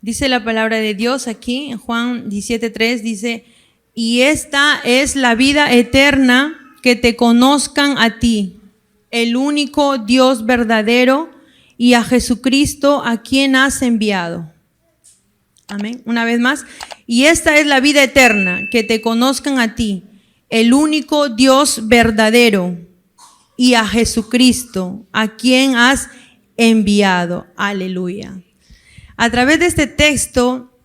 Dice la palabra de Dios aquí en Juan 17:3, dice: y esta es la vida eterna, que te conozcan a ti, el único Dios verdadero, y a Jesucristo, a quien has enviado. Amén. Una vez más. Y esta es la vida eterna, que te conozcan a ti, el único Dios verdadero, y a Jesucristo, a quien has enviado. Aleluya. A través de este texto,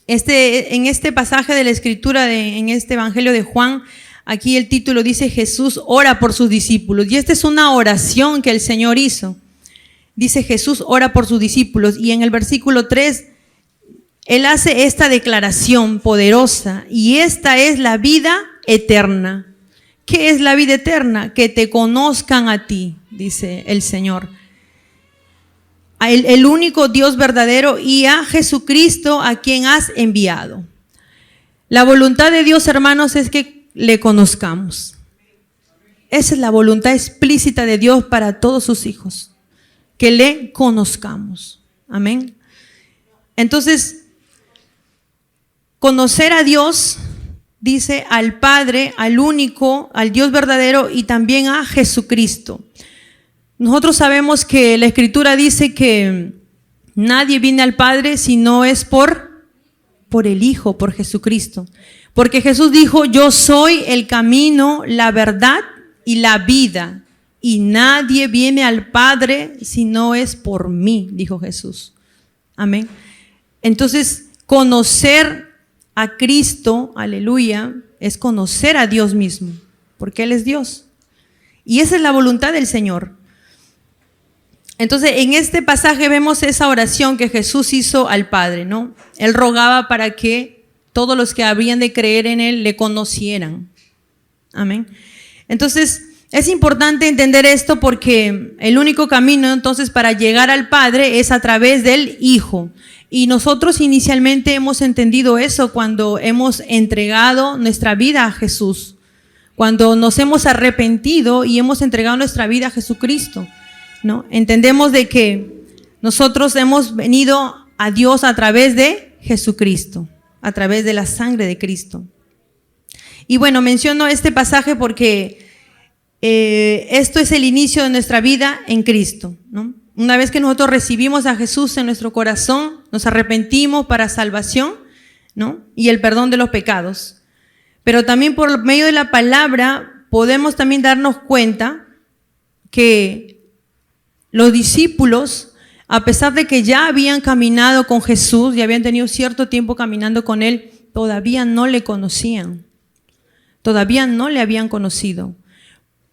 en este pasaje de la Escritura, en este Evangelio de Juan, aquí el título dice: Jesús ora por sus discípulos. Y esta es una oración que el Señor hizo. Dice: Jesús ora por sus discípulos. Y en el versículo 3, Él hace esta declaración poderosa: y esta es la vida eterna. ¿Qué es la vida eterna? Que te conozcan a ti, dice el Señor, el único Dios verdadero, y a Jesucristo, a quien has enviado. La voluntad de Dios, hermanos, es que le conozcamos. Esa es la voluntad explícita de Dios para todos sus hijos, que le conozcamos. Amén. Entonces, conocer a Dios, dice, al Padre, al único, al Dios verdadero, y también a Jesucristo. Nosotros sabemos que la Escritura dice que nadie viene al Padre si no es por el Hijo, por Jesucristo. Porque Jesús dijo: yo soy el camino, la verdad y la vida, y nadie viene al Padre si no es por mí, dijo Jesús. Amén. Entonces, conocer a Cristo, aleluya, es conocer a Dios mismo, porque Él es Dios. Y esa es la voluntad del Señor. Entonces, en este pasaje vemos esa oración que Jesús hizo al Padre, ¿no? Él rogaba para que todos los que habrían de creer en Él le conocieran. Amén. Entonces, es importante entender esto, porque el único camino entonces para llegar al Padre es a través del Hijo. Y nosotros inicialmente hemos entendido eso cuando hemos entregado nuestra vida a Jesús, cuando nos hemos arrepentido y hemos entregado nuestra vida a Jesucristo, ¿no? Entendemos de que nosotros hemos venido a Dios a través de Jesucristo, a través de la sangre de Cristo. Y bueno, menciono este pasaje porque esto es el inicio de nuestra vida en Cristo, ¿no? Una vez que nosotros recibimos a Jesús en nuestro corazón, nos arrepentimos para salvación, ¿no? Y el perdón de los pecados. Pero también por medio de la palabra podemos también darnos cuenta que los discípulos, a pesar de que ya habían caminado con Jesús, ya habían tenido cierto tiempo caminando con Él, todavía no le conocían. Todavía no le habían conocido.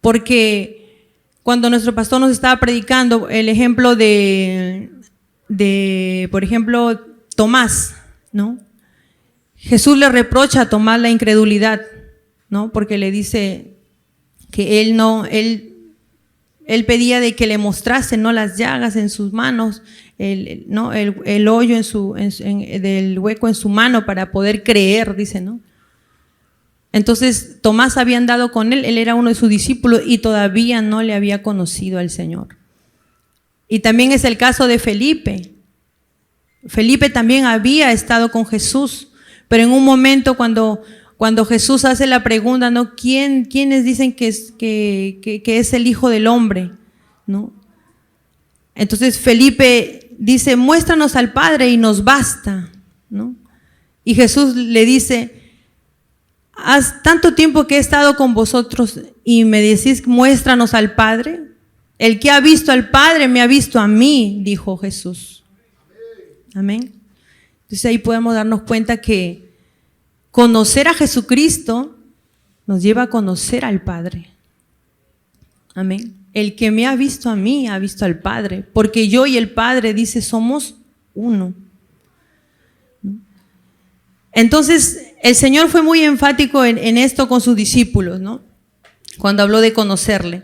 Porque cuando nuestro pastor nos estaba predicando el ejemplo de por ejemplo, Tomás, ¿no? Jesús le reprocha a Tomás la incredulidad, ¿no? Porque le dice que él pedía de que le mostrase, ¿no?, las llagas en sus manos, el hoyo del hueco en su mano para poder creer, dice, ¿no? Entonces Tomás había andado con él era uno de sus discípulos y todavía no le había conocido al Señor. Y también es el caso de Felipe. Felipe también había estado con Jesús, pero en un momento cuando Jesús hace la pregunta, ¿no?, ¿quiénes dicen que es el Hijo del Hombre?, ¿no? Entonces Felipe dice: muéstranos al Padre y nos basta, ¿no? Y Jesús le dice: ¿haz tanto tiempo que he estado con vosotros y me decís muéstranos al Padre? El que ha visto al Padre me ha visto a mí, dijo Jesús. Amén. Entonces ahí podemos darnos cuenta que conocer a Jesucristo nos lleva a conocer al Padre. Amén. El que me ha visto a mí ha visto al Padre, porque yo y el Padre, dice, somos uno. Entonces el Señor fue muy enfático en esto con sus discípulos, ¿no?, cuando habló de conocerle.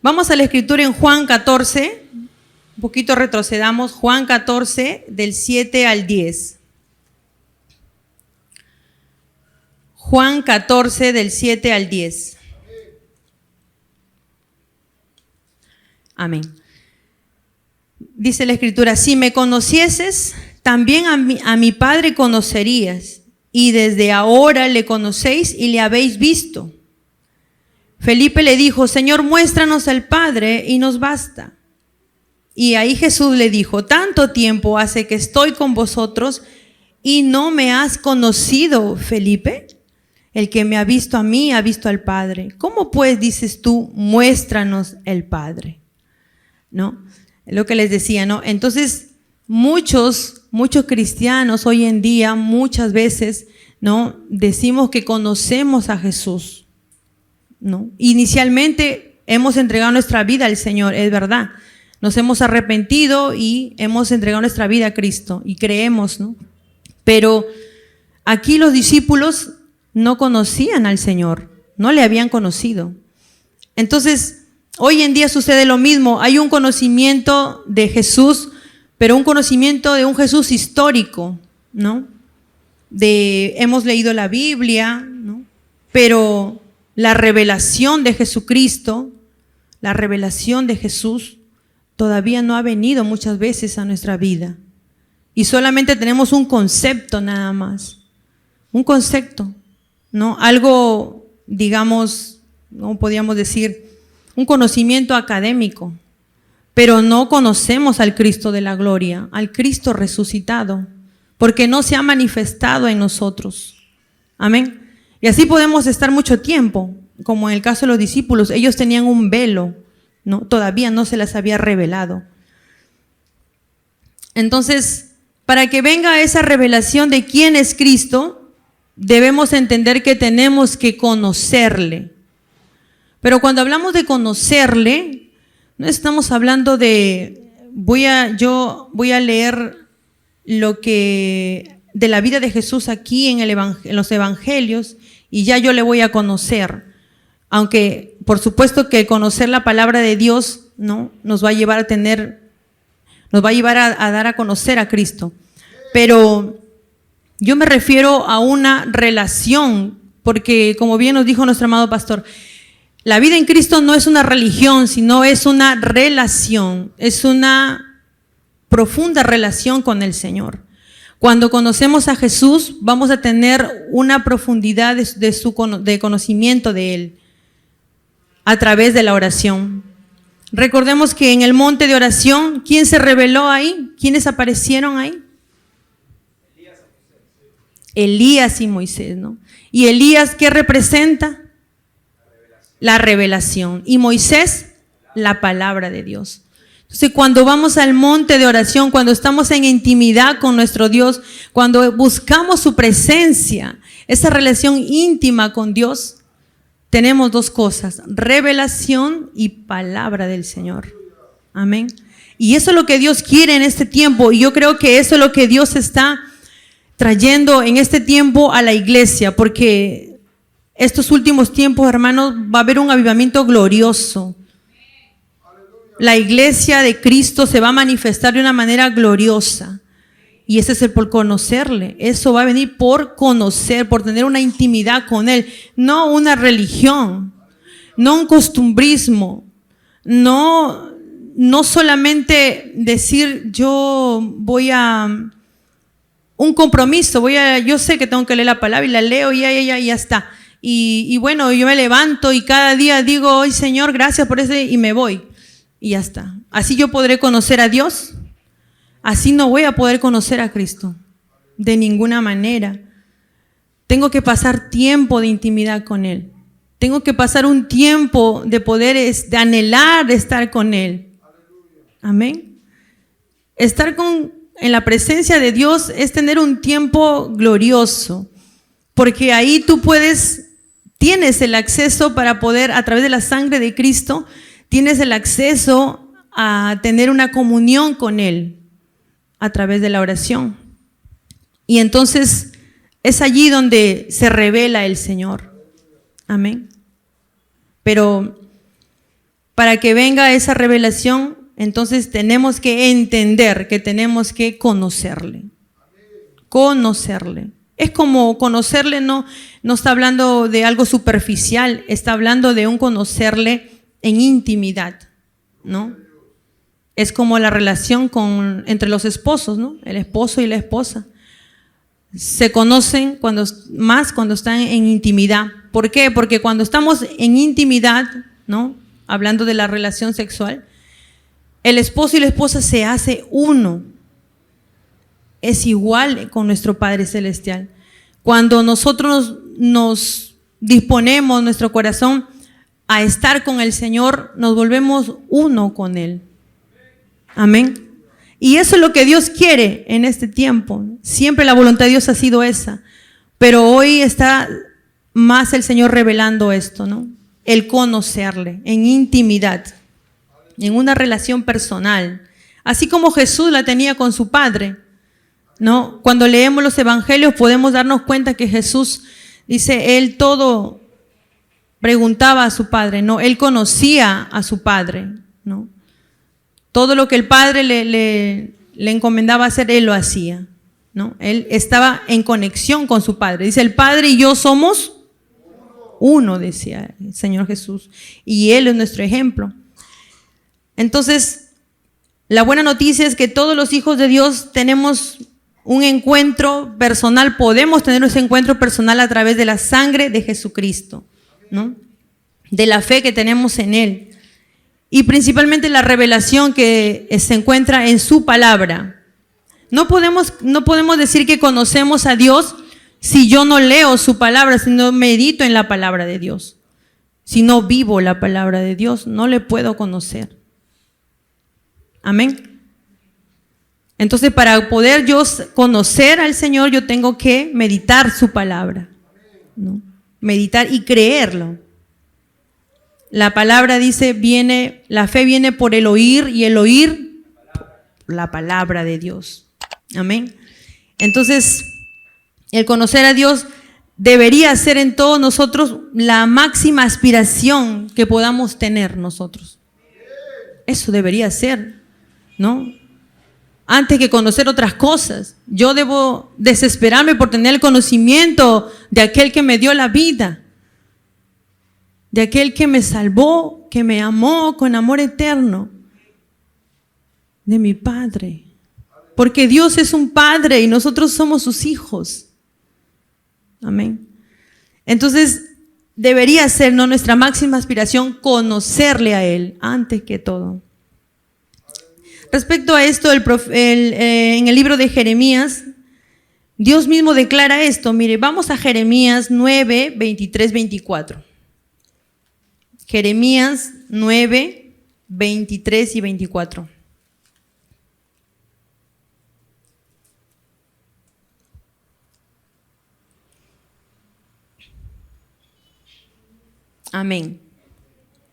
Vamos a la Escritura en Juan 14, un poquito retrocedamos, Juan 14 del 7 al 10. Juan 14 del 7 al 10. Amén. Dice la Escritura: si me conocieses, también a mi Padre conocerías, y desde ahora le conocéis y le habéis visto. Felipe le dijo, Señor, muéstranos al Padre y nos basta. Y ahí Jesús le dijo, tanto tiempo hace que estoy con vosotros y no me has conocido, Felipe. El que me ha visto a mí ha visto al Padre. ¿Cómo pues dices tú, muéstranos el Padre? ¿No? Es lo que les decía, ¿no? Entonces, muchos cristianos hoy en día, muchas veces, ¿no? Decimos que conocemos a Jesús, ¿no? Inicialmente hemos entregado nuestra vida al Señor, es verdad. Nos hemos arrepentido y hemos entregado nuestra vida a Cristo y creemos, ¿no? Pero aquí los discípulos no conocían al Señor, no le habían conocido. Entonces, hoy en día sucede lo mismo. Hay un conocimiento de Jesús, pero un conocimiento de un Jesús histórico, ¿no? Hemos leído la Biblia, ¿no? Pero la revelación de Jesucristo, la revelación de Jesús, todavía no ha venido muchas veces a nuestra vida. Y solamente tenemos un concepto nada más. Un concepto, ¿no? Algo, digamos, no podríamos decir, un conocimiento académico. Pero no conocemos al Cristo de la gloria, al Cristo resucitado, porque no se ha manifestado en nosotros. Amén. Y así podemos estar mucho tiempo, como en el caso de los discípulos. Ellos tenían un velo, ¿no? Todavía no se les había revelado. Entonces, para que venga esa revelación de quién es Cristo, debemos entender que tenemos que conocerle. Pero cuando hablamos de conocerle, no estamos hablando de, voy a leer lo que de la vida de Jesús aquí en los evangelios y ya yo le voy a conocer. Aunque por supuesto que conocer la palabra de Dios, ¿no? Nos va a llevar a dar a conocer a Cristo. Pero yo me refiero a una relación, porque como bien nos dijo nuestro amado pastor, la vida en Cristo no es una religión, sino es una relación, es una profunda relación con el Señor. Cuando conocemos a Jesús, vamos a tener una profundidad de conocimiento de Él a través de la oración. Recordemos que en el monte de oración, ¿quién se reveló ahí? ¿Quiénes aparecieron ahí? Elías y Moisés, ¿no? ¿Y Elías qué representa? La revelación. Y Moisés, la palabra de Dios. Entonces, cuando vamos al monte de oración, cuando estamos en intimidad con nuestro Dios, cuando buscamos su presencia, esa relación íntima con Dios, tenemos dos cosas: revelación y palabra del Señor. Amén. Y eso es lo que Dios quiere en este tiempo. Y yo creo que eso es lo que Dios está trayendo en este tiempo a la iglesia, porque estos últimos tiempos, hermanos, va a haber un avivamiento glorioso. La iglesia de Cristo se va a manifestar de una manera gloriosa. Y ese es el por conocerle. Eso va a venir por conocer, por tener una intimidad con Él. No una religión, no un costumbrismo, no solamente decir yo voy a un compromiso, yo sé que tengo que leer la palabra y la leo y ya está. Y bueno, yo me levanto y cada día digo, hoy Señor, gracias por eso y me voy. Y ya está. Así yo podré conocer a Dios. Así no voy a poder conocer a Cristo. De ninguna manera. Tengo que pasar tiempo de intimidad con Él. Tengo que pasar un tiempo de poder, de anhelar estar con Él. Amén. Estar en la presencia de Dios es tener un tiempo glorioso. Porque ahí tú tienes el acceso para poder, a través de la sangre de Cristo, tienes el acceso a tener una comunión con Él a través de la oración. Y entonces es allí donde se revela el Señor. Amén. Pero para que venga esa revelación, entonces tenemos que entender que tenemos que conocerle. Conocerle. Es como conocerle, no está hablando de algo superficial, está hablando de un conocerle en intimidad, ¿no? Es como la relación entre los esposos, ¿no? El esposo y la esposa. Se conocen cuando están en intimidad. ¿Por qué? Porque cuando estamos en intimidad, ¿no? Hablando de la relación sexual, el esposo y la esposa se hace uno. Es igual con nuestro Padre Celestial. Cuando nosotros nos disponemos nuestro corazón a estar con el Señor, nos volvemos uno con Él. Amén. Y eso es lo que Dios quiere en este tiempo. Siempre la voluntad de Dios ha sido esa. Pero hoy está más el Señor revelando esto, ¿no? El conocerle en intimidad, en una relación personal. Así como Jesús la tenía con su Padre, ¿no? Cuando leemos los evangelios podemos darnos cuenta que Jesús, dice, Él todo preguntaba a su Padre, ¿no? Él conocía a su Padre, ¿no? Todo lo que el Padre le encomendaba hacer, Él lo hacía, ¿no? Él estaba en conexión con su Padre. Dice, el Padre y yo somos uno, decía el Señor Jesús. Y Él es nuestro ejemplo. Entonces, la buena noticia es que todos los hijos de Dios tenemos un encuentro personal, podemos tener ese encuentro personal a través de la sangre de Jesucristo, ¿no? De la fe que tenemos en Él. Y principalmente la revelación que se encuentra en su palabra. No podemos decir que conocemos a Dios si yo no leo su palabra, si no medito en la palabra de Dios. Si no vivo la palabra de Dios, no le puedo conocer. Amén. Entonces, para poder yo conocer al Señor, yo tengo que meditar su palabra, ¿no? Meditar y creerlo. La palabra dice, la fe viene por el oír y el oír la palabra de Dios. Amén. Entonces, el conocer a Dios debería ser en todos nosotros la máxima aspiración que podamos tener nosotros. Eso debería ser, ¿no? Antes que conocer otras cosas. Yo debo desesperarme por tener el conocimiento de aquel que me dio la vida, de aquel que me salvó, que me amó con amor eterno, de mi Padre. Porque Dios es un Padre y nosotros somos sus hijos. Amén. Entonces, debería ser, ¿no?, nuestra máxima aspiración conocerle a Él antes que todo. Respecto a esto, en el libro de Jeremías, Dios mismo declara esto. Mire, vamos a Jeremías 9, 23, 24. Jeremías 9, 23 y 24. Amén.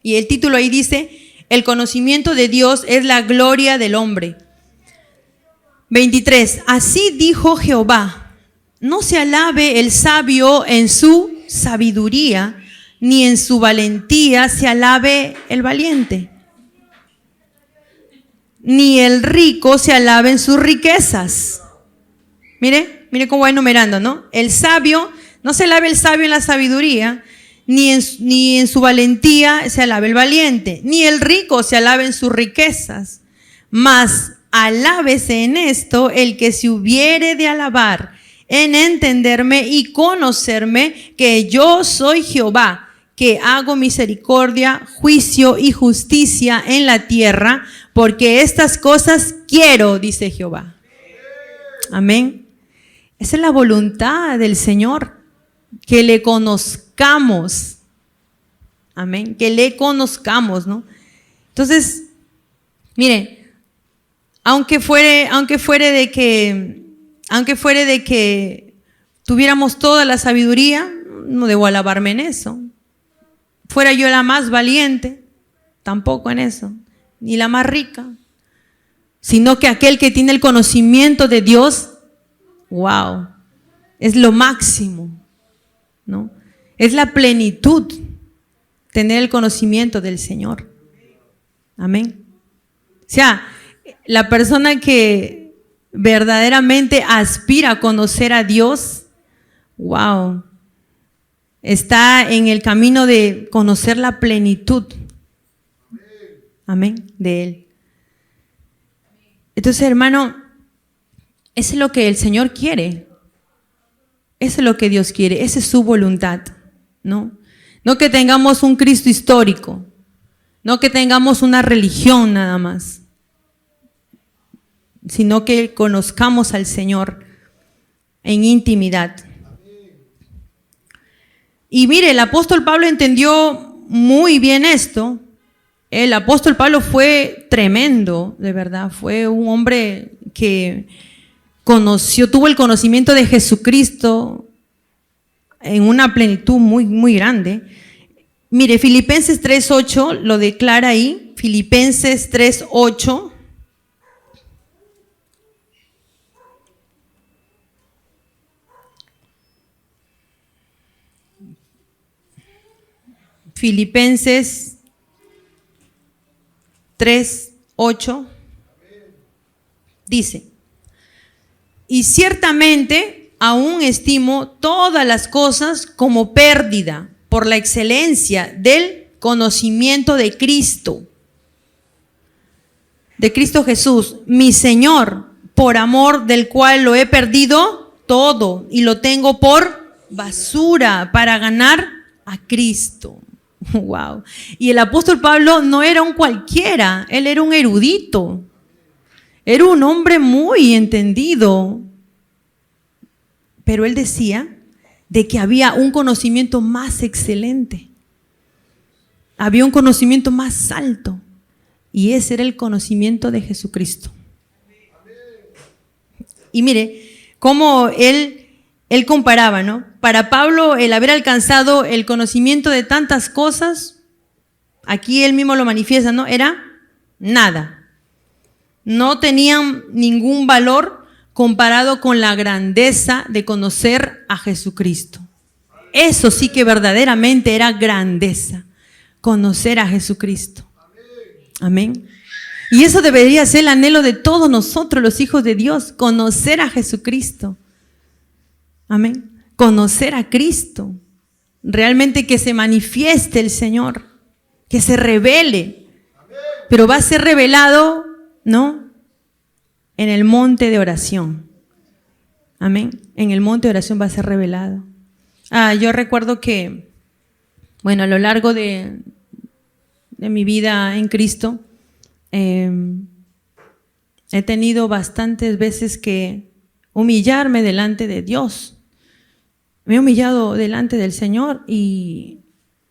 Y el título ahí dice, el conocimiento de Dios es la gloria del hombre. 23. Así dijo Jehová, no se alabe el sabio en su sabiduría, ni en su valentía se alabe el valiente, ni el rico se alabe en sus riquezas. Mire cómo va enumerando, ¿no? El sabio, no se alabe el sabio en la sabiduría, ni en su valentía se alabe el valiente, ni el rico se alabe en sus riquezas, mas alábese en esto el que se hubiere de alabar, en entenderme y conocerme que yo soy Jehová, que hago misericordia, juicio y justicia en la tierra, porque estas cosas quiero, dice Jehová. Amén. Esa es la voluntad del Señor, que le conozcamos. Amén. Que le conozcamos, ¿no? Entonces, mire, aunque fuere de que tuviéramos toda la sabiduría, no debo alabarme en eso. Fuera yo la más valiente, tampoco en eso, ni la más rica, sino que aquel que tiene el conocimiento de Dios, wow, es lo máximo, ¿no? Es la plenitud, tener el conocimiento del Señor. Amén. O sea, la persona que verdaderamente aspira a conocer a Dios, wow, está en el camino de conocer la plenitud. Amén, de Él. Entonces, hermano, eso es lo que el Señor quiere. Eso es lo que Dios quiere. Esa es su voluntad, ¿no? No que tengamos un Cristo histórico. No que tengamos una religión nada más. Sino que conozcamos al Señor en intimidad. Y mire, el apóstol Pablo entendió muy bien esto. El apóstol Pablo fue tremendo, de verdad. Fue un hombre que tuvo el conocimiento de Jesucristo en una plenitud muy, muy grande. Mire, Filipenses 3:8 lo declara ahí. Filipenses 3:8. Filipenses 3:8 dice: y ciertamente aún estimo todas las cosas como pérdida por la excelencia del conocimiento de Cristo Jesús, mi Señor, por amor del cual lo he perdido todo y lo tengo por basura para ganar a Cristo. Wow. Y el apóstol Pablo no era un cualquiera, él era un erudito. Era un hombre muy entendido. Pero él decía de que había un conocimiento más excelente. Había un conocimiento más alto. Y ese era el conocimiento de Jesucristo. Y mire cómo él comparaba, ¿no? Para Pablo, el haber alcanzado el conocimiento de tantas cosas, aquí él mismo lo manifiesta, ¿no? Era nada. No tenían ningún valor comparado con la grandeza de conocer a Jesucristo. Eso sí que verdaderamente era grandeza, conocer a Jesucristo. Amén. Y eso debería ser el anhelo de todos nosotros, los hijos de Dios, conocer a Jesucristo. Amén. Conocer a Cristo. Realmente que se manifieste el Señor, que se revele. Pero va a ser revelado, ¿no? En el monte de oración. Amén. En el monte de oración va a ser revelado. Yo recuerdo que, bueno, a lo largo de mi vida en Cristo, he tenido bastantes veces que humillarme delante de Dios. Me he humillado delante del Señor y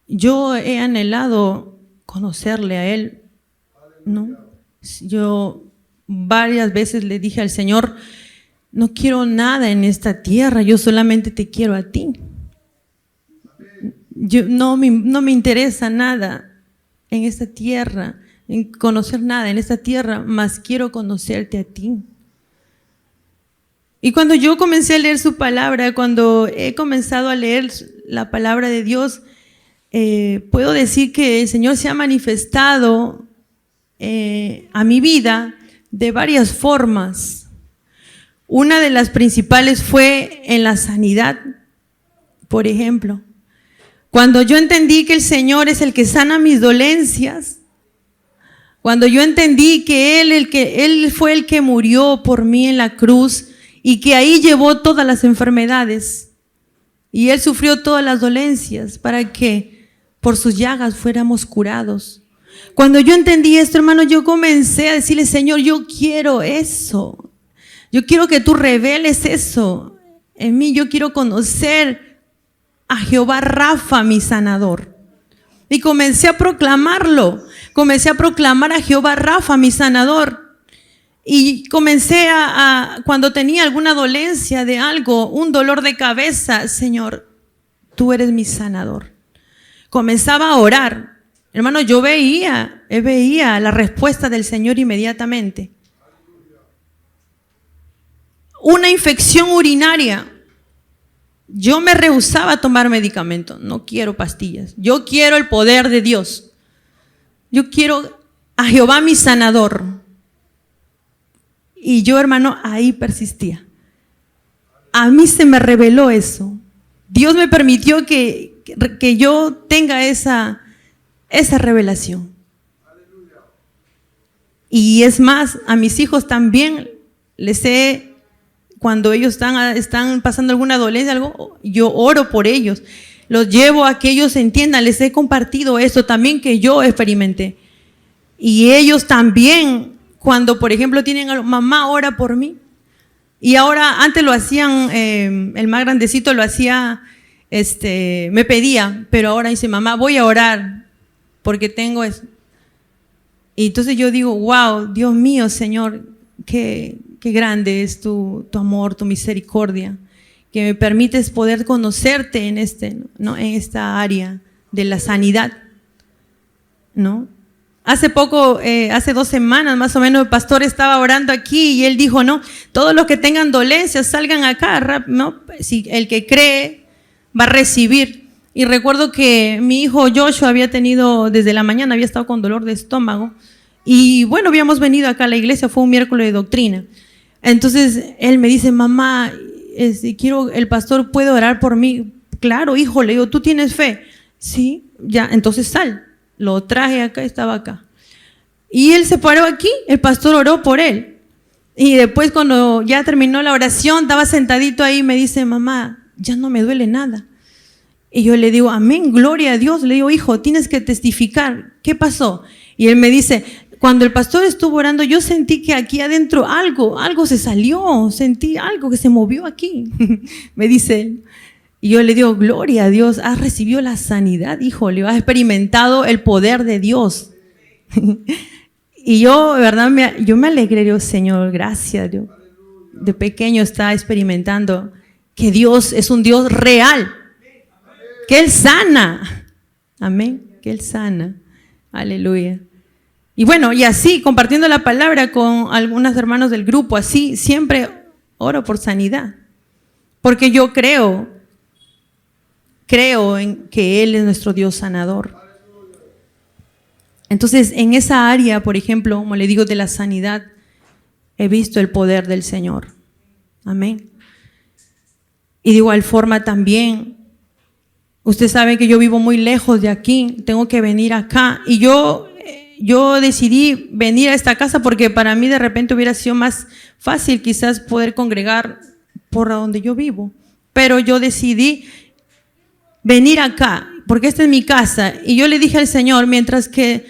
yo he anhelado conocerle a Él, ¿no? Yo varias veces le dije al Señor: no quiero nada en esta tierra, yo solamente te quiero a ti. No me interesa nada en esta tierra, en conocer nada en esta tierra, más quiero conocerte a ti. Y cuando yo comencé a leer su palabra, cuando he comenzado a leer la palabra de Dios, puedo decir que el Señor se ha manifestado a mi vida de varias formas. Una de las principales fue en la sanidad, por ejemplo. Cuando yo entendí que el Señor es el que sana mis dolencias, cuando yo entendí que Él fue el que murió por mí en la cruz y que ahí llevó todas las enfermedades y Él sufrió todas las dolencias para que por sus llagas fuéramos curados. Cuando yo entendí esto, hermano, yo comencé a decirle: Señor, yo quiero eso. Yo quiero que tú reveles eso en mí. Yo quiero conocer a Jehová Rafa, mi sanador. Y comencé a proclamarlo. Comencé a proclamar a Jehová Rafa, mi sanador. Y comencé cuando tenía alguna dolencia de algo, un dolor de cabeza: Señor, tú eres mi sanador. Comenzaba a orar. Hermano, yo veía la respuesta del Señor inmediatamente. Una infección urinaria. Yo me rehusaba a tomar medicamentos. No quiero pastillas. Yo quiero el poder de Dios. Yo quiero a Jehová mi sanador. Y yo, hermano, ahí persistía. A mí se me reveló eso. Dios me permitió que yo tenga esa revelación. Y es más, a mis hijos también cuando ellos están pasando alguna dolencia, algo, yo oro por ellos. Los llevo a que ellos entiendan, les he compartido esto también que yo experimenté. Y ellos también, cuando por ejemplo tienen algo, mamá, ora por mí. Y ahora, antes lo hacían, el más grandecito lo hacía, me pedía, pero ahora dice, mamá, voy a orar porque tengo eso. Y entonces yo digo, wow, Dios mío, Señor, qué grande es tu amor, tu misericordia, que me permites poder conocerte en esta área de la sanidad, ¿no? Hace poco, hace 2 semanas más o menos, el pastor estaba orando aquí y él dijo, no, todos los que tengan dolencias salgan acá, ¿no? Si el que cree va a recibir. Y recuerdo que mi hijo Joshua había tenido, desde la mañana había estado con dolor de estómago. Y bueno, habíamos venido acá a la iglesia, fue un miércoles de doctrina. Entonces él me dice, mamá, el pastor puede orar por mí. Claro, hijo, le digo, ¿tú tienes fe? Sí, ya, entonces sal. Lo traje acá, estaba acá. Y él se paró aquí, el pastor oró por él. Y después cuando ya terminó la oración, estaba sentadito ahí y me dice, mamá, ya no me duele nada. Y yo le digo, amén, gloria a Dios. Le digo, hijo, tienes que testificar. ¿Qué pasó? Y él me dice, cuando el pastor estuvo orando, yo sentí que aquí adentro algo se salió, sentí algo que se movió aquí. Me dice él. Y yo le digo, gloria a Dios, has recibido la sanidad, hijo, le has experimentado el poder de Dios. Y yo, de verdad, yo me alegré, Dios, Señor, gracias, Dios. De pequeño está experimentando que Dios es un Dios real, que Él sana. Amén, que Él sana. Aleluya. Y bueno, y así, compartiendo la palabra con algunos hermanos del grupo, así, siempre oro por sanidad. Porque yo creo en que Él es nuestro Dios sanador. Entonces, en esa área, por ejemplo, como le digo, de la sanidad, he visto el poder del Señor. Amén. Y de igual forma también, usted sabe que yo vivo muy lejos de aquí, tengo que venir acá. Y yo decidí venir a esta casa porque para mí de repente hubiera sido más fácil quizás poder congregar por donde yo vivo. Pero yo decidí venir acá, porque esta es mi casa. Y yo le dije al Señor, mientras que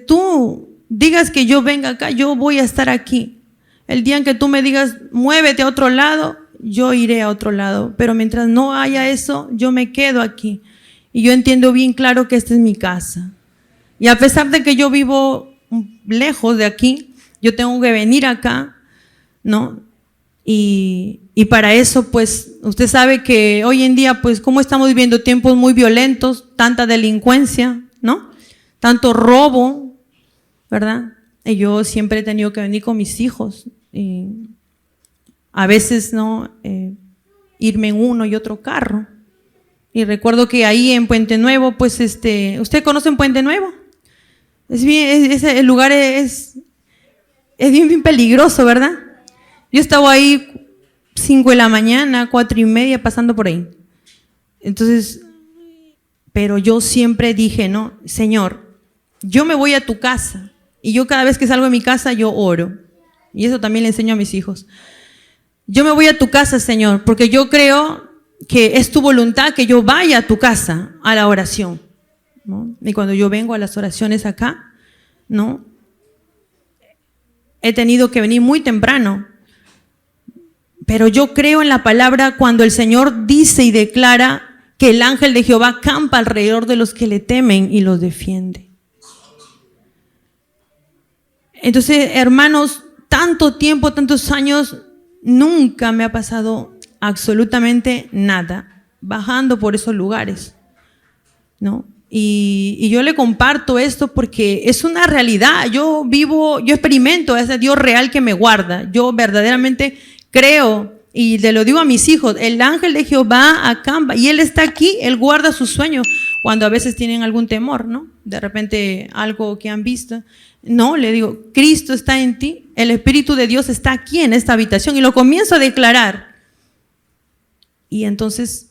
tú digas que yo venga acá, yo voy a estar aquí. El día en que tú me digas, muévete a otro lado, yo iré a otro lado. Pero mientras no haya eso, yo me quedo aquí. Y yo entiendo bien claro que esta es mi casa. Y a pesar de que yo vivo lejos de aquí, yo tengo que venir acá, ¿no? Y para eso, pues, usted sabe que hoy en día, pues, como estamos viviendo tiempos muy violentos, tanta delincuencia, ¿no? Tanto robo, ¿verdad? Y yo siempre he tenido que venir con mis hijos. Y a veces, ¿no? Irme en uno y otro carro. Y recuerdo que ahí en Puente Nuevo, pues, ¿usted conoce Puente Nuevo? El lugar es bien peligroso, ¿verdad? Yo estaba ahí 5 de la mañana, 4:30, pasando por ahí. Entonces, pero yo siempre dije, no, Señor, yo me voy a tu casa. Y yo cada vez que salgo de mi casa, yo oro. Y eso también le enseño a mis hijos. Yo me voy a tu casa, Señor, porque yo creo que es tu voluntad que yo vaya a tu casa a la oración, ¿no? Y cuando yo vengo a las oraciones acá, ¿no? He tenido que venir muy temprano. Pero yo creo en la palabra cuando el Señor dice y declara que el ángel de Jehová campa alrededor de los que le temen y los defiende. Entonces, hermanos, tanto tiempo, tantos años, nunca me ha pasado absolutamente nada bajando por esos lugares, ¿no? Y yo le comparto esto porque es una realidad. Yo experimento a ese Dios real que me guarda. Yo verdaderamente creo, y le lo digo a mis hijos, el ángel de Jehová acampa y Él está aquí, Él guarda sus sueños cuando a veces tienen algún temor, ¿no? De repente algo que han visto. No, le digo, Cristo está en ti, el Espíritu de Dios está aquí en esta habitación y lo comienzo a declarar. Y entonces,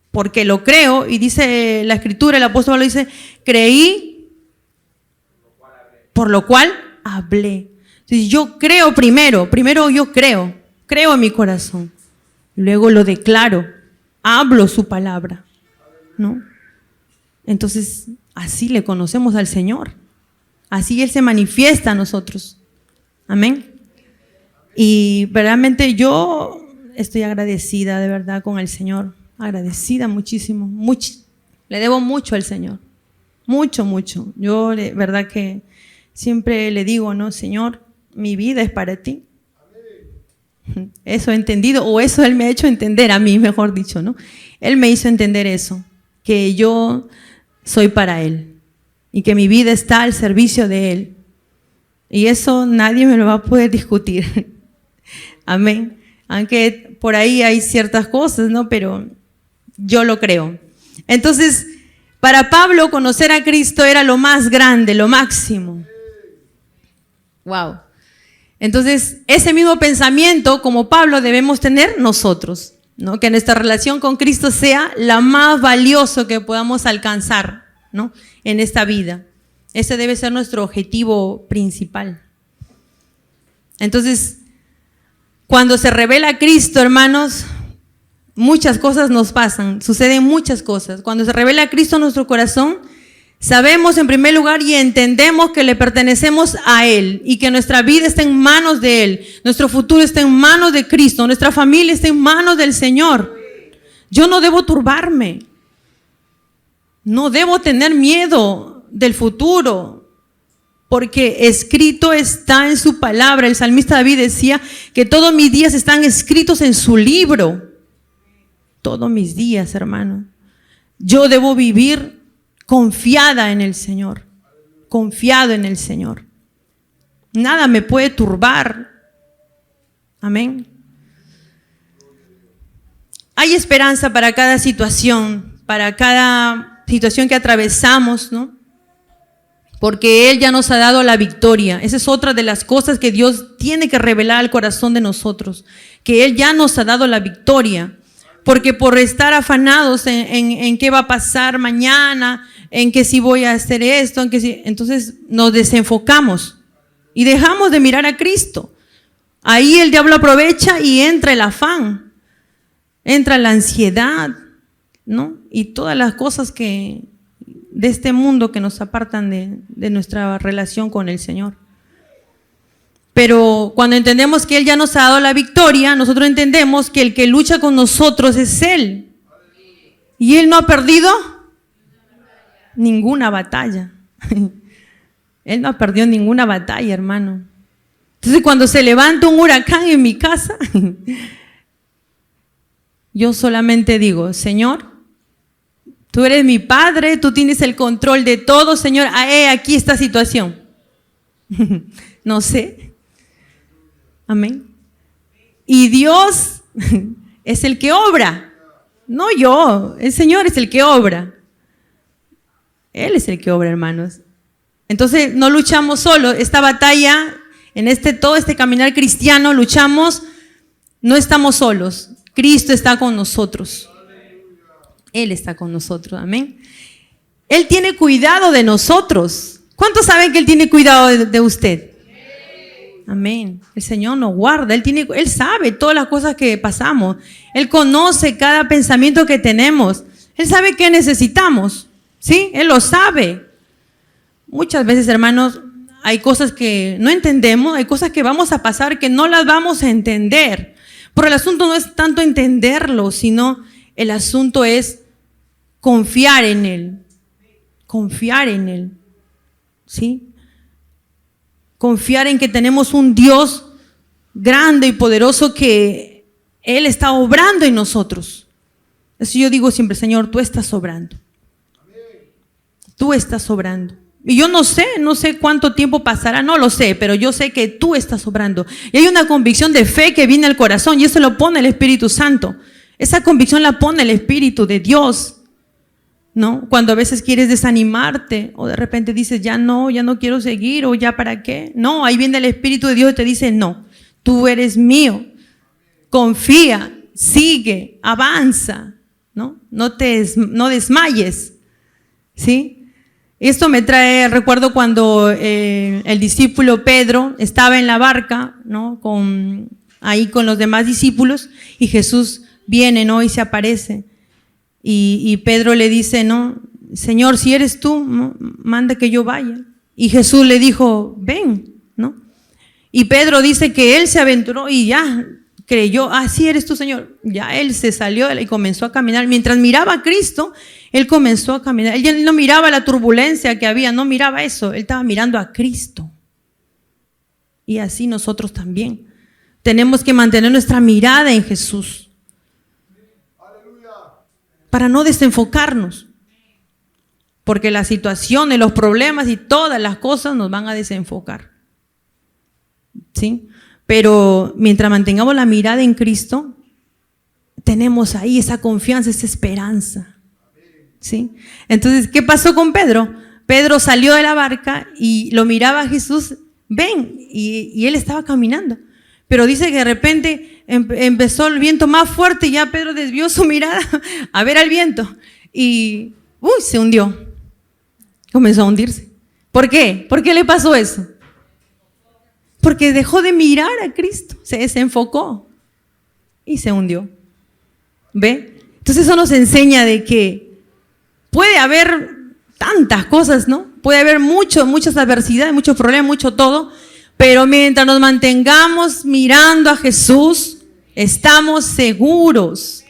porque lo creo, y dice la Escritura, el apóstol Pablo dice, creí, por lo cual hablé. Entonces yo creo primero yo creo en mi corazón. Luego lo declaro, hablo su palabra, ¿no? Entonces, así le conocemos al Señor. Así Él se manifiesta a nosotros. Amén. Y verdaderamente yo estoy agradecida de verdad con el Señor. Agradecida muchísimo. Le debo mucho al Señor. Mucho. Yo de verdad que siempre le digo, ¿no? Señor, mi vida es para ti. Eso he entendido, o eso Él me ha hecho entender a mí, mejor dicho, ¿no? Él me hizo entender eso, que yo soy para Él y que mi vida está al servicio de Él. Y eso nadie me lo va a poder discutir. Amén. Aunque por ahí hay ciertas cosas, ¿no? Pero yo lo creo. Entonces, para Pablo, conocer a Cristo era lo más grande, lo máximo. Wow. Entonces, ese mismo pensamiento, como Pablo, debemos tener nosotros, ¿no? Que nuestra relación con Cristo sea la más valiosa que podamos alcanzar, ¿no? En esta vida. Ese debe ser nuestro objetivo principal. Entonces, cuando se revela Cristo, hermanos, muchas cosas nos pasan, suceden muchas cosas. Cuando se revela Cristo en nuestro corazón, sabemos en primer lugar y entendemos que le pertenecemos a Él y que nuestra vida está en manos de Él, nuestro futuro está en manos de Cristo, nuestra familia está en manos del Señor. Yo no debo turbarme, no debo tener miedo del futuro, porque escrito está en su palabra. El salmista David decía que todos mis días están escritos en su libro. Todos mis días, hermano. Yo debo vivir confiada en el Señor, confiado en el Señor. Nada me puede turbar. Amén. Hay esperanza para cada situación que atravesamos, ¿no? Porque Él ya nos ha dado la victoria. Esa es otra de las cosas que Dios tiene que revelar al corazón de nosotros, que Él ya nos ha dado la victoria. Porque por estar afanados en qué va a pasar mañana, en que si voy a hacer esto, entonces nos desenfocamos y dejamos de mirar a Cristo. Ahí el diablo aprovecha y entra el afán, entra la ansiedad, ¿no? Y todas las cosas de este mundo que nos apartan de nuestra relación con el Señor. Pero cuando entendemos que Él ya nos ha dado la victoria, nosotros entendemos que el que lucha con nosotros es Él. Y Él no ha perdido ninguna batalla. Él no ha perdido ninguna batalla, hermano. Entonces, cuando se levanta un huracán en mi casa, yo solamente digo, Señor, tú eres mi Padre, tú tienes el control de todo, Señor. Aquí esta situación. No sé. Amén. Y Dios es el que obra, no yo, el Señor es el que obra. Él es el que obra, hermanos. Entonces no luchamos solo. Esta batalla, todo este caminar cristiano, luchamos, no estamos solos. Cristo está con nosotros. Él está con nosotros, amén. Él tiene cuidado de nosotros. ¿Cuántos saben que Él tiene cuidado de usted? Amén. El Señor nos guarda. Él sabe todas las cosas que pasamos. Él conoce cada pensamiento que tenemos. Él sabe qué necesitamos. ¿Sí? Él lo sabe. Muchas veces, hermanos, hay cosas que no entendemos, hay cosas que vamos a pasar que no las vamos a entender. Pero el asunto no es tanto entenderlo, sino el asunto es confiar en Él. Confiar en Él. ¿Sí? Confiar en que tenemos un Dios grande y poderoso, que Él está obrando en nosotros. Eso yo digo siempre, Señor, tú estás obrando. Tú estás obrando. Y yo no sé cuánto tiempo pasará, no lo sé, pero yo sé que tú estás obrando. Y hay una convicción de fe que viene al corazón, y eso lo pone el Espíritu Santo. Esa convicción la pone el Espíritu de Dios, ¿no? Cuando a veces quieres desanimarte, o de repente dices, ya no quiero seguir, o ya para qué. No, ahí viene el Espíritu de Dios y te dice, no, tú eres mío. Confía, sigue, avanza, ¿no? No desmayes, ¿sí? Esto me trae recuerdo cuando el discípulo Pedro estaba en la barca, ¿no? Ahí con los demás discípulos, y Jesús viene, ¿no? Y se aparece. Y Pedro le dice, no, Señor, si eres tú, ¿no? Manda que yo vaya. Y Jesús le dijo, ven, ¿no? Y Pedro dice que él se aventuró y ya creyó, sí eres tú, Señor. Ya él se salió y comenzó a caminar. Mientras miraba a Cristo, él comenzó a caminar. Él no miraba la turbulencia que había, no miraba eso. Él estaba mirando a Cristo. Y así nosotros también. Tenemos que mantener nuestra mirada en Jesús. Para no desenfocarnos. Porque las situaciones, los problemas y todas las cosas nos van a desenfocar. ¿Sí? Pero mientras mantengamos la mirada en Cristo, tenemos ahí esa confianza, esa esperanza. ¿Sí? Entonces, ¿qué pasó con Pedro? Pedro salió de la barca y lo miraba a Jesús, ven, y él estaba caminando. Pero dice que de repente empezó el viento más fuerte y ya Pedro desvió su mirada a ver al viento y se hundió. Comenzó a hundirse. ¿Por qué? ¿Por qué le pasó eso? Porque dejó de mirar a Cristo, se desenfocó y se hundió. ¿Ve? Entonces eso nos enseña de que puede haber tantas cosas, ¿no? Puede haber muchas adversidades, muchos problemas, mucho todo, pero mientras nos mantengamos mirando a Jesús, estamos seguros.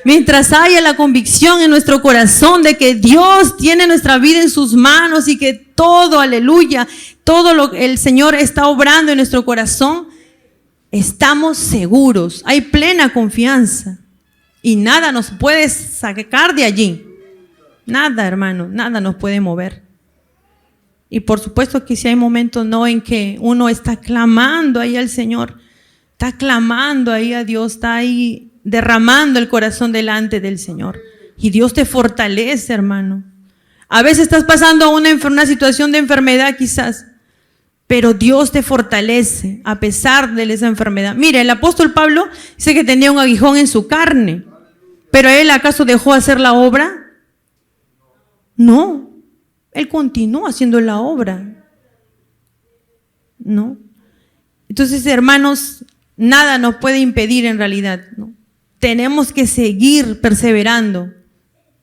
Mientras haya la convicción en nuestro corazón de que Dios tiene nuestra vida en sus manos y que todo, aleluya, todo lo que el Señor está obrando en nuestro corazón, estamos seguros, hay plena confianza y nada nos puede sacar de allí. Nada, hermano, nada nos puede mover. Y por supuesto que si hay momentos no en que uno está clamando ahí al Señor, está clamando ahí a Dios, está ahí derramando el corazón delante del Señor. Y Dios te fortalece, hermano. A veces estás pasando una situación de enfermedad quizás, pero Dios te fortalece a pesar de esa enfermedad. Mire, el apóstol Pablo dice que tenía un aguijón en su carne, pero ¿él acaso dejó hacer la obra? No, él continuó haciendo la obra. No. Entonces, hermanos, nada nos puede impedir en realidad, ¿no? Tenemos que seguir perseverando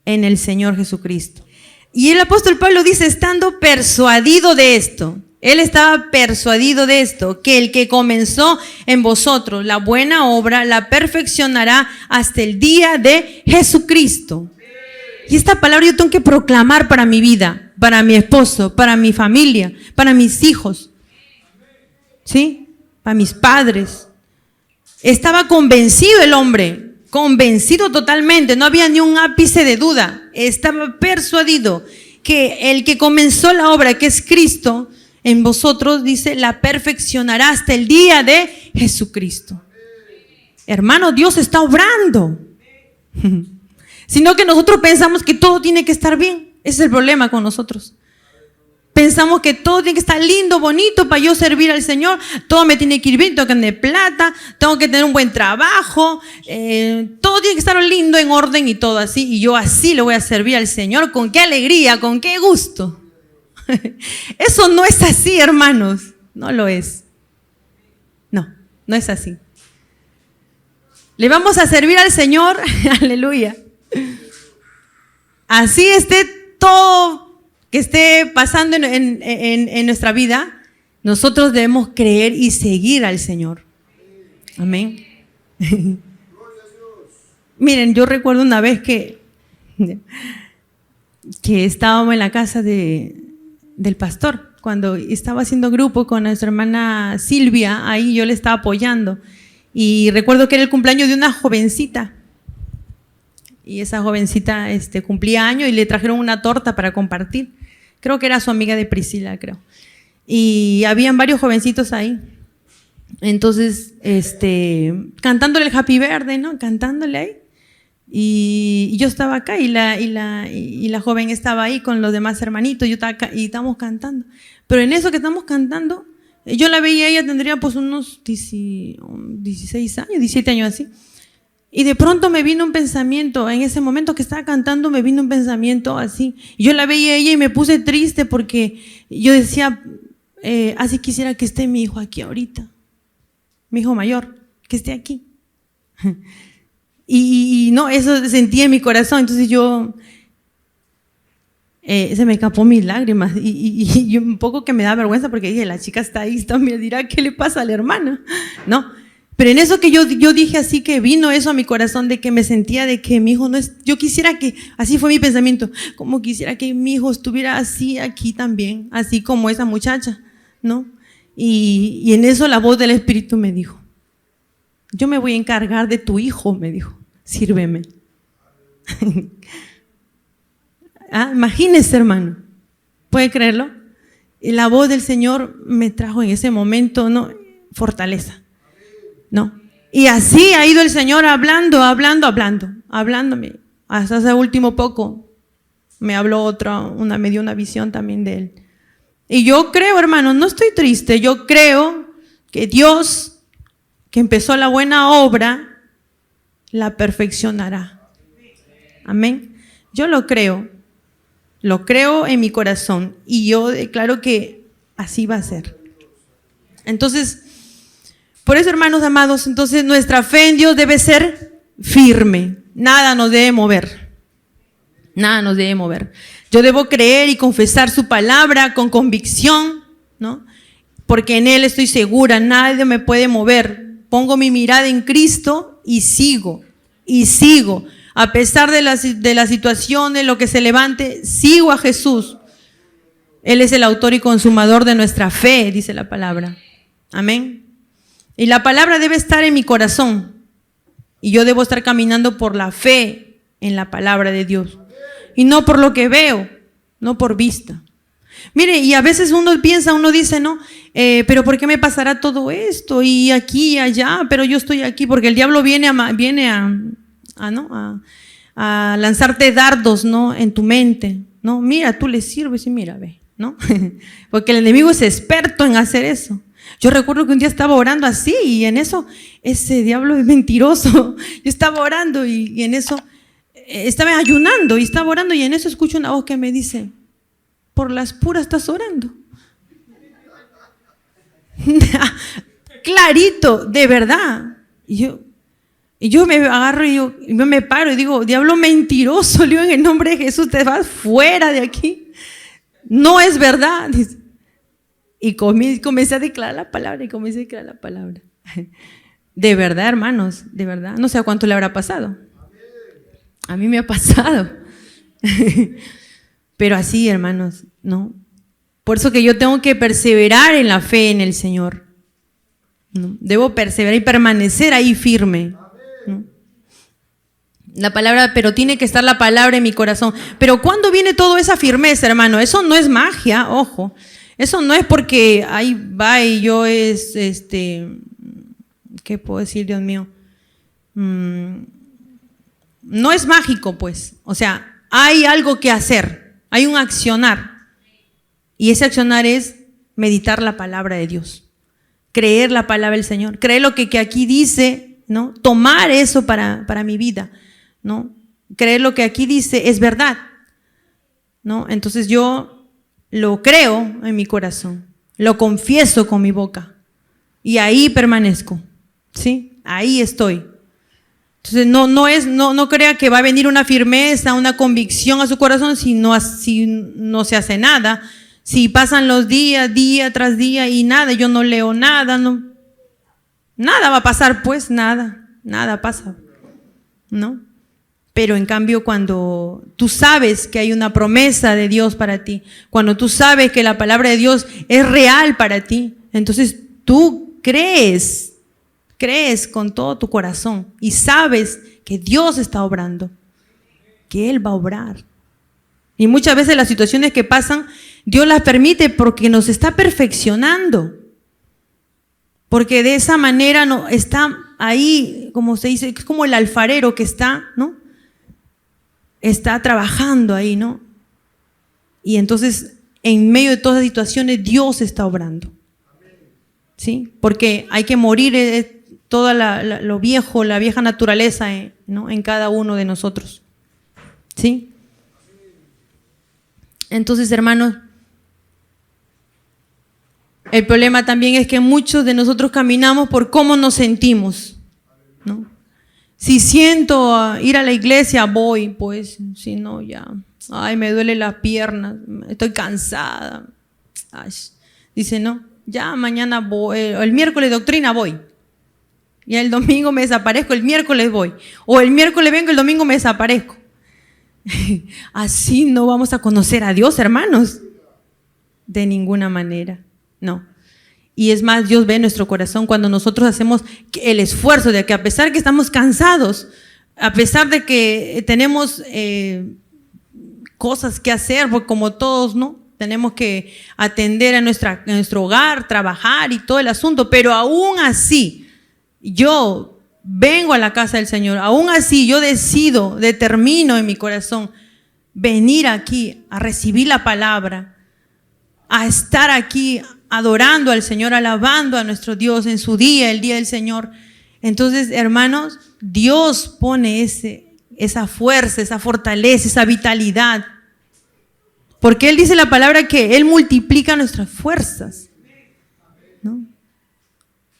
en el Señor Jesucristo. Y el apóstol Pablo dice, estando persuadido de esto, él estaba persuadido de esto, que el que comenzó en vosotros la buena obra, la perfeccionará hasta el día de Jesucristo. Y esta palabra yo tengo que proclamar para mi vida, para mi esposo, para mi familia, para mis hijos, ¿sí? Para mis padres. Estaba convencido el hombre, convencido totalmente, no había ni un ápice de duda. Estaba persuadido que el que comenzó la obra, que es Cristo, en vosotros, dice, la perfeccionará hasta el día de Jesucristo. Hermano, Dios está obrando. Sino que nosotros pensamos que todo tiene que estar bien. Ese es el problema con nosotros. Pensamos que todo tiene que estar lindo, bonito para yo servir al Señor. Todo me tiene que ir bien, tengo que tener plata, tengo que tener un buen trabajo. Todo tiene que estar lindo, en orden y todo así. Y yo así le voy a servir al Señor. ¿Con qué alegría? ¿Con qué gusto? Eso no es así, hermanos. No lo es. No, no es así. Le vamos a servir al Señor. Aleluya. Así esté todo que esté pasando en nuestra vida, nosotros debemos creer y seguir al Señor. Amén. Miren, yo recuerdo una vez que estábamos en la casa del pastor, cuando estaba haciendo grupo con nuestra hermana Silvia, ahí yo le estaba apoyando. Y recuerdo que era el cumpleaños de una jovencita. Y esa jovencita cumplía años y le trajeron una torta para compartir. Creo que era su amiga de Priscila, creo. Y habían varios jovencitos ahí. Entonces, cantándole el Happy Birthday, ¿no? Cantándole ahí. Y yo estaba acá y la joven estaba ahí con los demás hermanitos. Yo estaba acá y estábamos cantando. Pero en eso que estamos cantando, yo la veía, ella tendría pues unos 16 años, 17 años así. Y de pronto me vino un pensamiento, en ese momento que estaba cantando me vino un pensamiento así. Yo la veía a ella y me puse triste porque yo decía, así quisiera que esté mi hijo aquí ahorita, mi hijo mayor, que esté aquí. Y no, eso sentí en mi corazón, entonces yo, se me escapó mis lágrimas y yo un poco que me da vergüenza porque dije, la chica está ahí, también dirá, ¿qué le pasa a la hermana? ¿No? Pero en eso que yo dije así, que vino eso a mi corazón, de que me sentía de que mi hijo no es, yo quisiera que, así fue mi pensamiento, como quisiera que mi hijo estuviera así aquí también, así como esa muchacha, ¿no? Y en eso la voz del Espíritu me dijo, yo me voy a encargar de tu hijo, me dijo, sírveme. Imagínese, hermano, ¿puede creerlo? Y la voz del Señor me trajo en ese momento, ¿no? Fortaleza. No. Y así ha ido el Señor hablándome. Hasta hace último poco me habló me dio una visión también de Él. Y yo creo, hermano, no estoy triste, yo creo que Dios, que empezó la buena obra, la perfeccionará. Amén. Yo lo creo en mi corazón y yo declaro que así va a ser. Entonces, por eso, hermanos amados, entonces nuestra fe en Dios debe ser firme. Nada nos debe mover. Nada nos debe mover. Yo debo creer y confesar su palabra con convicción, ¿no? Porque en Él estoy segura, nadie me puede mover. Pongo mi mirada en Cristo y sigo. A pesar de la situación, de lo que se levante, sigo a Jesús. Él es el autor y consumador de nuestra fe, dice la palabra. Amén. Y la palabra debe estar en mi corazón. Y yo debo estar caminando por la fe en la palabra de Dios. Y no por lo que veo, no por vista. Mire, y a veces uno dice, no, pero ¿por qué me pasará todo esto? Y aquí y allá, pero yo estoy aquí, porque el diablo viene a lanzarte dardos, ¿no? En tu mente, ¿no? Mira, tú le sirves y mira, ve, ¿no? Porque el enemigo es experto en hacer eso. Yo recuerdo que un día estaba orando así y en eso, ese diablo es mentiroso. Yo estaba orando y en eso, estaba ayunando y estaba orando y en eso escucho una voz que me dice, por las puras estás orando. Clarito, de verdad. Y yo me agarro y yo me paro y digo, diablo mentiroso, le digo, en el nombre de Jesús, te vas fuera de aquí. No es verdad. Y comencé a declarar la palabra De verdad, hermanos, de verdad. No sé a cuánto le habrá pasado. A mí me ha pasado. Pero así, hermanos, ¿no? Por eso que yo tengo que perseverar en la fe en el Señor, ¿no? Debo perseverar y permanecer ahí firme, ¿no? La palabra, pero tiene que estar la palabra en mi corazón. Pero ¿cuándo viene toda esa firmeza, hermano? Eso no es magia, ojo. Eso no es porque ahí va y yo ¿qué puedo decir, Dios mío? No es mágico, pues. O sea, hay algo que hacer, hay un accionar. Y ese accionar es meditar la palabra de Dios, creer la palabra del Señor, creer lo que aquí dice, ¿no? Tomar eso para mi vida, ¿no? Creer lo que aquí dice es verdad, ¿no? Entonces yo lo creo en mi corazón, lo confieso con mi boca y ahí permanezco, ¿sí? Ahí estoy. Entonces no crea que va a venir una firmeza, una convicción a su corazón si no se hace nada. Si pasan los días, día tras día y nada, yo no leo nada, nada va a pasar, pues nada pasa, ¿no? Pero en cambio cuando tú sabes que hay una promesa de Dios para ti, cuando tú sabes que la palabra de Dios es real para ti, entonces tú crees con todo tu corazón y sabes que Dios está obrando, que Él va a obrar. Y muchas veces las situaciones que pasan, Dios las permite porque nos está perfeccionando. Porque de esa manera no está ahí, como se dice, es como el alfarero que está, ¿no? Está trabajando ahí, ¿no? Y entonces, en medio de todas las situaciones, Dios está obrando. ¿Sí? Porque hay que morir todo lo viejo, la vieja naturaleza, ¿no? En cada uno de nosotros. ¿Sí? Entonces, hermanos, el problema también es que muchos de nosotros caminamos por cómo nos sentimos, ¿no? Si siento ir a la iglesia, voy, pues, si no, ya, ay, me duele las piernas, estoy cansada. Ay, dice, no, ya mañana voy, el miércoles doctrina voy. Y el domingo me desaparezco, el miércoles voy. O el miércoles vengo, el domingo me desaparezco. Así no vamos a conocer a Dios, hermanos. De ninguna manera, no. Y es más, Dios ve nuestro corazón cuando nosotros hacemos el esfuerzo de que a pesar que estamos cansados, a pesar de que tenemos cosas que hacer, porque como todos, ¿no? Tenemos que atender a nuestro hogar, trabajar y todo el asunto, pero aún así, yo vengo a la casa del Señor, aún así yo determino en mi corazón venir aquí a recibir la palabra, a estar aquí adorando al Señor, alabando a nuestro Dios en su día, el día del Señor. Entonces, hermanos, Dios pone esa fuerza, esa fortaleza, esa vitalidad. Porque Él dice la palabra que Él multiplica nuestras fuerzas, ¿no?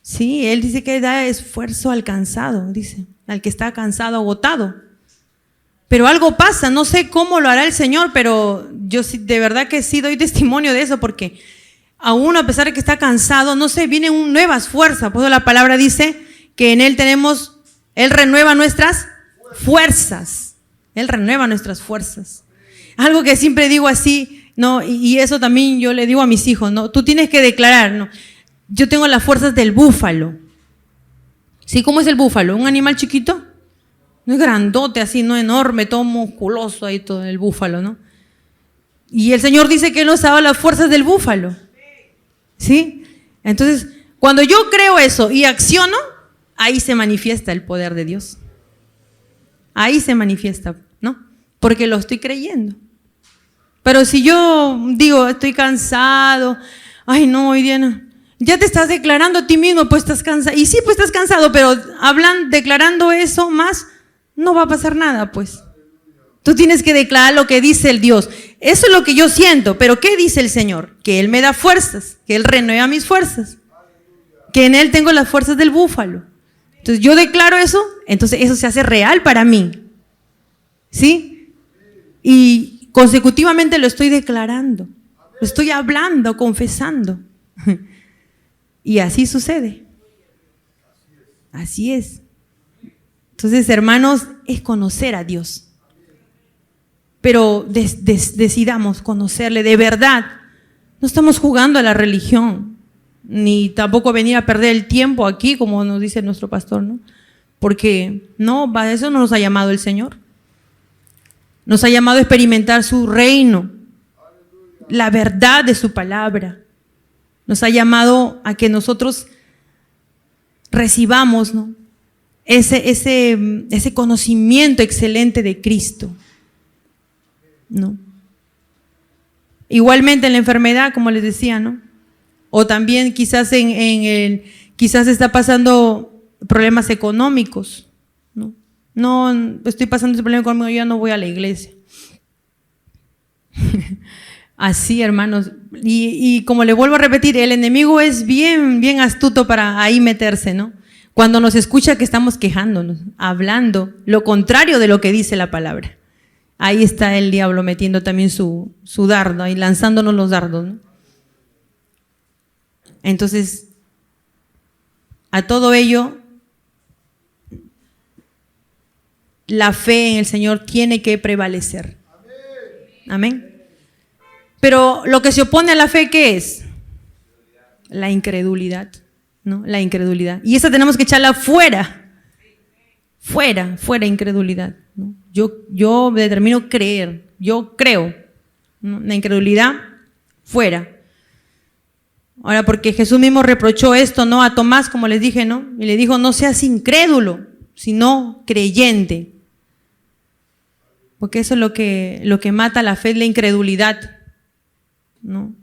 Sí, Él dice que da esfuerzo al cansado, dice, al que está cansado, agotado. Pero algo pasa, no sé cómo lo hará el Señor, pero yo de verdad que sí doy testimonio de eso, porque a uno, a pesar de que está cansado, no sé, vienen nuevas fuerzas. Por eso la palabra dice que en Él Él renueva nuestras fuerzas. Él renueva nuestras fuerzas. Algo que siempre digo así, ¿no? Y eso también yo le digo a mis hijos, ¿no? Tú tienes que declarar, ¿no? Yo tengo las fuerzas del búfalo. ¿Sí? ¿Cómo es el búfalo? ¿Un animal chiquito? No es grandote así, no enorme, todo musculoso ahí todo el búfalo, ¿no? Y el Señor dice que Él nos ha dado las fuerzas del búfalo. ¿Sí? Entonces, cuando yo creo eso y acciono, ahí se manifiesta el poder de Dios. Ahí se manifiesta, ¿no? Porque lo estoy creyendo. Pero si yo digo, estoy cansado, ay no, hoy día no. Ya te estás declarando a ti mismo, pues estás cansado. Y sí, pues estás cansado, pero declarando eso más, no va a pasar nada, pues. Tú tienes que declarar lo que dice el Dios. Eso es lo que yo siento, pero ¿qué dice el Señor? Que Él me da fuerzas, que Él renueva mis fuerzas, que en Él tengo las fuerzas del búfalo. Entonces yo declaro eso, entonces eso se hace real para mí. ¿Sí? Y consecutivamente lo estoy declarando, lo estoy hablando, confesando. Y así sucede. Así es. Entonces, hermanos, es conocer a Dios. Pero decidamos conocerle de verdad. No estamos jugando a la religión, ni tampoco venir a perder el tiempo aquí, como nos dice nuestro pastor, ¿no? Porque no, para eso no nos ha llamado el Señor. Nos ha llamado a experimentar su reino, la verdad de su palabra. Nos ha llamado a que nosotros recibamos, ¿no? ese conocimiento excelente de Cristo, ¿no? Igualmente en la enfermedad, como les decía, ¿no? O también quizás quizás está pasando problemas económicos, ¿no? No, estoy pasando ese problema económico, yo ya no voy a la iglesia. Así, hermanos, y como le vuelvo a repetir, el enemigo es bien, bien astuto para ahí meterse, ¿no? Cuando nos escucha que estamos quejándonos, hablando lo contrario de lo que dice la palabra. Ahí está el diablo metiendo también su dardo y lanzándonos los dardos, ¿no? Entonces, a todo ello, la fe en el Señor tiene que prevalecer. Amén. Pero lo que se opone a la fe, ¿qué es? La incredulidad, ¿no? La incredulidad. Y esa tenemos que echarla fuera. Fuera incredulidad, ¿no? Yo determino creer, yo creo, ¿no? La incredulidad, fuera. Ahora, porque Jesús mismo reprochó esto, ¿no? A Tomás, como les dije, ¿no? Y le dijo, no seas incrédulo, sino creyente. Porque eso es lo que mata la fe, es la incredulidad, ¿no?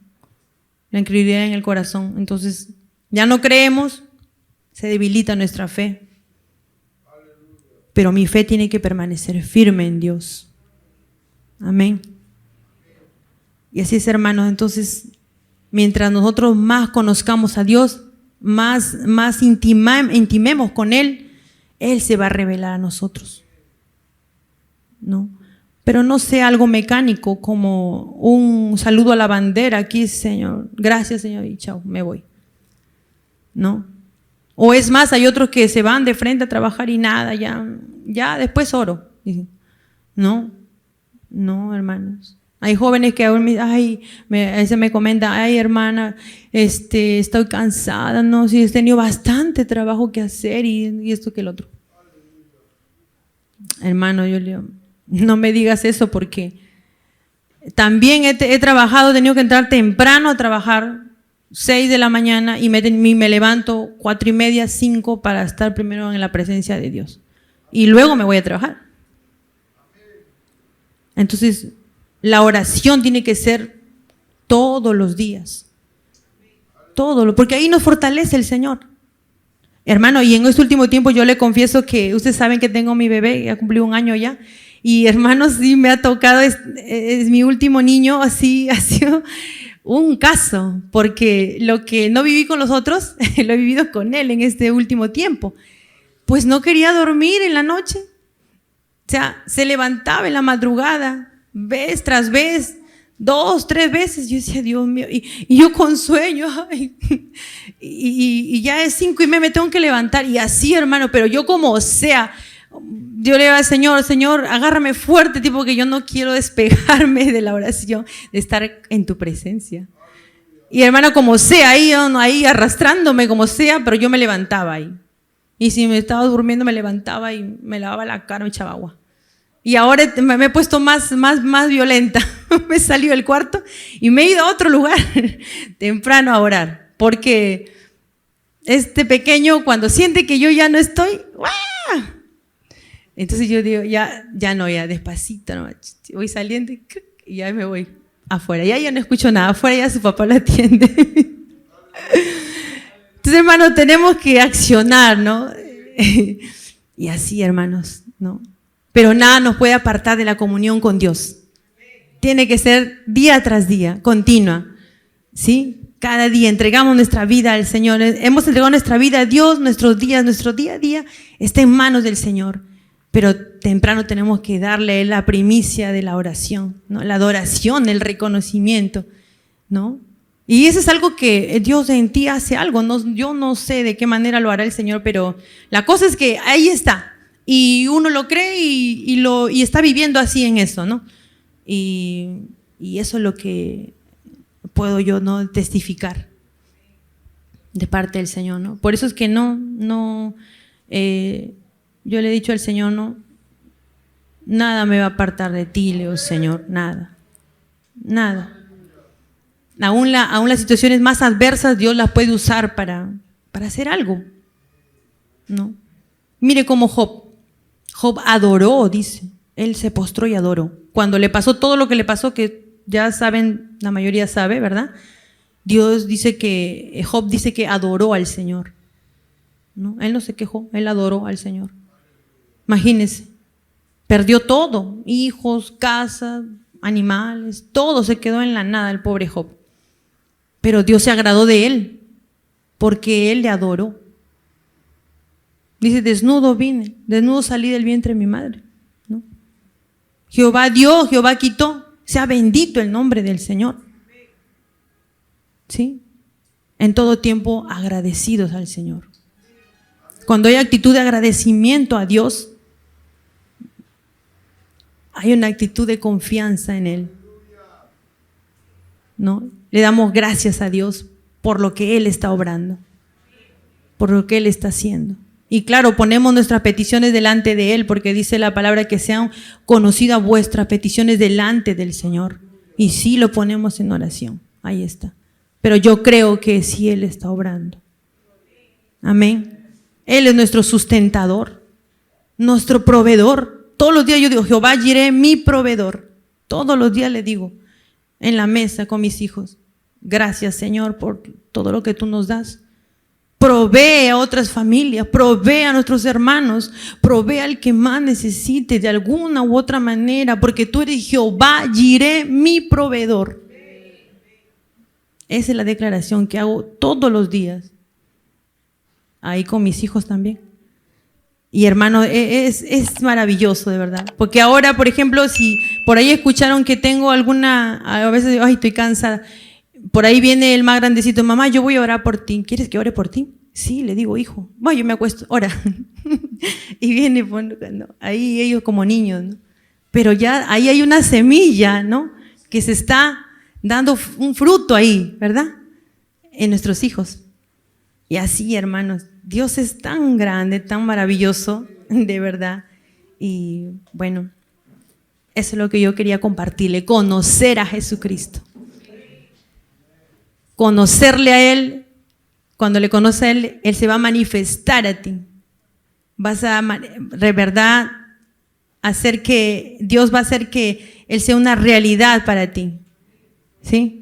La incredulidad en el corazón. Entonces, ya no creemos, se debilita nuestra fe. Pero mi fe tiene que permanecer firme en Dios. Amén. Y así es, hermanos. Entonces, mientras nosotros más conozcamos a Dios, más intimemos con Él, Él se va a revelar a nosotros. ¿No? Pero no sea algo mecánico como un saludo a la bandera. Aquí, Señor, gracias, Señor, y chao, me voy. ¿No? O es más, hay otros que se van de frente a trabajar y nada, ya después oro. No, hermanos. Hay jóvenes que aún me comenta, ay, hermana, estoy cansada, no, sí, he tenido bastante trabajo que hacer y esto que el otro. Hermano, yo le digo, no me digas eso porque también he trabajado, he tenido que entrar temprano a trabajar, 6 de la mañana, y me levanto 4:30, 5 para estar primero en la presencia de Dios. Y luego me voy a trabajar. Entonces, la oración tiene que ser todos los días. Porque ahí nos fortalece el Señor. Hermano, y en este último tiempo yo le confieso que ustedes saben que tengo mi bebé, ya cumplió 1 año ya. Y hermanos, sí me ha tocado, es mi último niño, así ha sido un caso, porque lo que no viví con los otros, lo he vivido con él en este último tiempo. Pues no quería dormir en la noche. O sea, se levantaba en la madrugada, vez tras vez, 2, 3 veces. Yo decía, Dios mío, y yo con sueño, ay, y ya es 5:30, me tengo que levantar. Y así, hermano, pero yo como sea, yo le digo al Señor, Señor, agárrame fuerte, tipo que yo no quiero despegarme de la oración, de estar en tu presencia. Y hermano, como sea, ahí arrastrándome, como sea, pero yo me levantaba ahí. Y si me estaba durmiendo, me levantaba y me lavaba la cara, me echaba agua. Y ahora me he puesto más violenta. Me he salido del cuarto y me he ido a otro lugar temprano a orar. Porque este pequeño, cuando siente que yo ya no estoy, ¡guau! Entonces yo digo, ya despacito, no, voy saliendo y ya me voy afuera. Ya no escucho nada, afuera ya su papá lo atiende. Entonces, hermanos, tenemos que accionar, ¿no? Y así, hermanos, ¿no? Pero nada nos puede apartar de la comunión con Dios. Tiene que ser día tras día, continua, ¿sí? Cada día entregamos nuestra vida al Señor. Hemos entregado nuestra vida a Dios, nuestro día a día está en manos del Señor. Pero temprano tenemos que darle la primicia de la oración, ¿no? La adoración, el reconocimiento, ¿no? Y eso es algo que Dios en ti hace algo. Yo no sé de qué manera lo hará el Señor, pero la cosa es que ahí está. Y uno lo cree y está viviendo así en eso, ¿no? Y eso es lo que puedo yo, ¿no?, testificar de parte del Señor, ¿no? Por eso es que yo le he dicho al Señor, no, nada me va a apartar de ti, Leo, Señor, nada. Aún las situaciones más adversas Dios las puede usar para hacer algo, ¿no? Mire cómo Job adoró, dice, él se postró y adoró. Cuando le pasó todo lo que le pasó, que ya saben, la mayoría sabe, ¿verdad? Job dice que adoró al Señor, ¿no? Él no se quejó, él adoró al Señor. Imagínense, perdió todo, hijos, casa, animales, todo se quedó en la nada el pobre Job. Pero Dios se agradó de él, porque él le adoró. Dice, desnudo vine, desnudo salí del vientre de mi madre, ¿no? Jehová dio, Jehová quitó, sea bendito el nombre del Señor. ¿Sí? En todo tiempo agradecidos al Señor. Cuando hay actitud de agradecimiento a Dios, hay una actitud de confianza en Él, ¿no? Le damos gracias a Dios por lo que Él está obrando, por lo que Él está haciendo. Y claro, ponemos nuestras peticiones delante de Él, porque dice la palabra que sean conocidas vuestras peticiones delante del Señor. Y sí lo ponemos en oración, ahí está. Pero yo creo que sí Él está obrando. Amén. Él es nuestro sustentador, nuestro proveedor. Todos los días yo digo, Jehová Jireh, mi proveedor. Todos los días le digo, en la mesa con mis hijos, gracias, Señor, por todo lo que tú nos das. Provee a otras familias, provee a nuestros hermanos, provee al que más necesite de alguna u otra manera, porque tú eres Jehová Jireh, mi proveedor. Esa es la declaración que hago todos los días. Ahí con mis hijos también. Y hermano, es maravilloso de verdad. Porque ahora, por ejemplo, si por ahí escucharon que tengo alguna, a veces digo, ay, estoy cansada. Por ahí viene el más grandecito, mamá, yo voy a orar por ti. ¿Quieres que ore por ti? Sí, le digo, hijo. Bueno, yo me acuesto, ora. Y viene, bueno, ahí ellos como niños, ¿no? Pero ya ahí hay una semilla, ¿no? Que se está dando un fruto ahí, ¿verdad? En nuestros hijos. Y así, hermanos, Dios es tan grande, tan maravilloso, de verdad. Y bueno, eso es lo que yo quería compartirle, conocer a Jesucristo. Conocerle a Él, cuando le conoce a Él, Él se va a manifestar a ti. Vas a, de verdad, hacer que, Dios va a hacer que Él sea una realidad para ti. ¿Sí?